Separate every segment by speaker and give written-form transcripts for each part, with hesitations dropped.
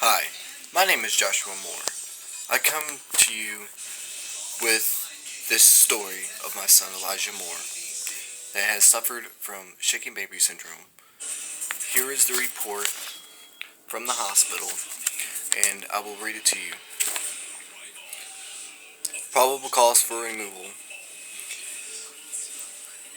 Speaker 1: Hi, my name is Joshua Moore. I come to you with this story of my son Elijah Moore that has suffered from shaken baby syndrome. Here is the report from the hospital, and I will read it to you. Probable cause for removal.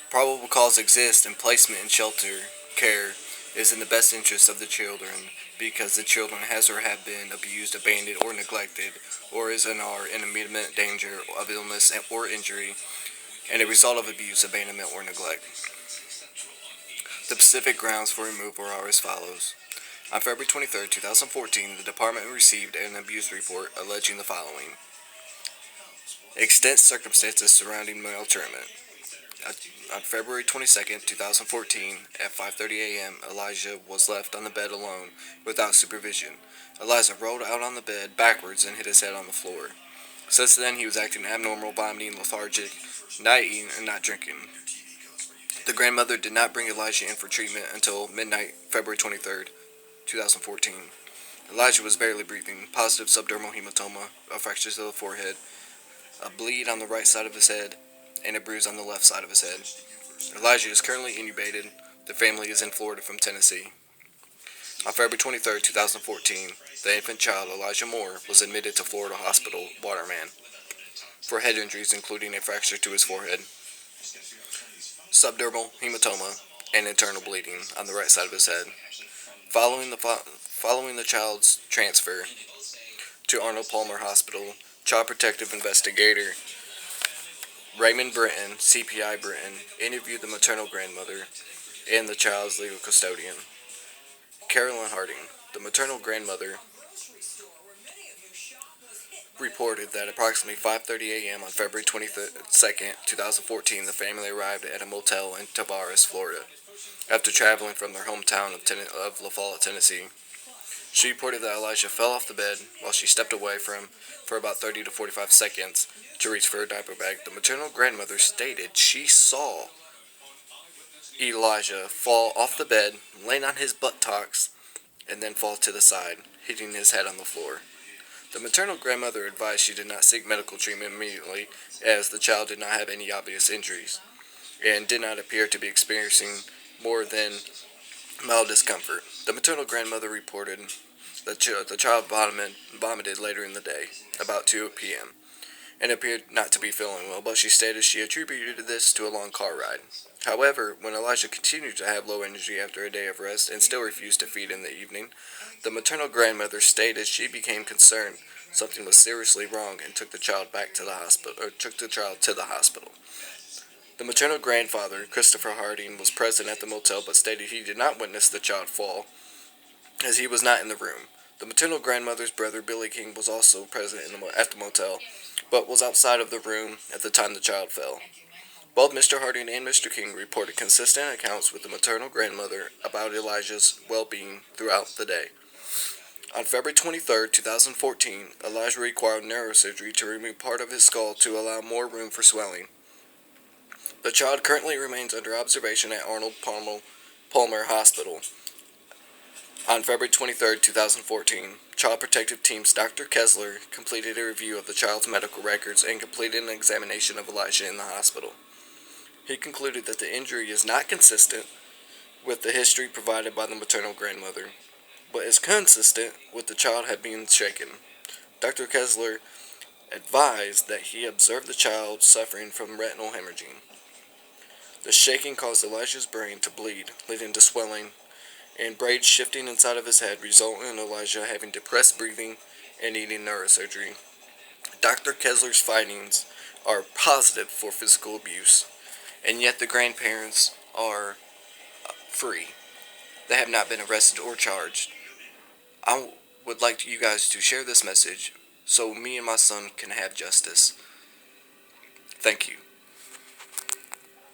Speaker 1: Probable cause exists and placement in shelter care is in the best interest of the children because the children has or have been abused, abandoned, or neglected, or is and are in immediate danger of illness or injury, and a result of abuse, abandonment, or neglect. The specific grounds for removal are as follows. On February 23, 2014, the department received an abuse report alleging the following. Extent circumstances surrounding maltreatment. On February 22nd, 2014, at 5:30 a.m., Elijah was left on the bed alone without supervision. Elijah rolled out on the bed backwards and hit his head on the floor. Since then, he was acting abnormal, vomiting, lethargic, not eating, and not drinking. The grandmother did not bring Elijah in for treatment until midnight, February 23rd, 2014. Elijah was barely breathing, positive subdermal hematoma, a fracture to the forehead, a bleed on the right side of his head, and a bruise on the left side of his head. Elijah is currently intubated. The family is in Florida from Tennessee. On February 23, 2014, the infant child, Elijah Moore, was admitted to Florida Hospital, Waterman, for head injuries including a fracture to his forehead, subdermal hematoma, and internal bleeding on the right side of his head. Following the child's transfer to Arnold Palmer Hospital, Child Protective Investigator Raymond Britton, CPI Britton, interviewed the maternal grandmother and the child's legal custodian, Carolyn Harding. The maternal grandmother reported that approximately 5:30 a.m. on February 22nd, 2014, the family arrived at a motel in Tavares, Florida, after traveling from their hometown of La Follette, Tennessee. She reported that Elijah fell off the bed while she stepped away from for about 30 to 45 seconds to reach for her diaper bag. The maternal grandmother stated she saw Elijah fall off the bed, land on his buttocks, and then fall to the side, hitting his head on the floor. The maternal grandmother advised she did not seek medical treatment immediately, as the child did not have any obvious injuries, and did not appear to be experiencing more than mild discomfort. The maternal grandmother reported that the child vomited later in the day, about 2 p.m., and appeared not to be feeling well, but she stated she attributed this to a long car ride. However, when Elijah continued to have low energy after a day of rest and still refused to feed in the evening, the maternal grandmother stated she became concerned something was seriously wrong and took the child to the hospital. The maternal grandfather, Christopher Harding, was present at the motel but stated he did not witness the child fall, as he was not in the room. The maternal grandmother's brother, Billy King, was also present at the motel, but was outside of the room at the time the child fell. Both Mr. Harding and Mr. King reported consistent accounts with the maternal grandmother about Elijah's well-being throughout the day. On February 23, 2014, Elijah required neurosurgery to remove part of his skull to allow more room for swelling. The child currently remains under observation at Arnold Palmer Hospital. On February 23, 2014, Child Protective Team's Dr. Kessler completed a review of the child's medical records and completed an examination of Elijah in the hospital. He concluded that the injury is not consistent with the history provided by the maternal grandmother, but is consistent with the child had been shaken. Dr. Kessler advised that he observed the child suffering from retinal hemorrhaging. The shaking caused Elijah's brain to bleed, leading to swelling and braids shifting inside of his head, resulting in Elijah having depressed breathing and needing neurosurgery. Dr. Kessler's findings are positive for physical abuse, and yet the grandparents are free. They have not been arrested or charged. I would like you guys to share this message so me and my son can have justice. Thank you.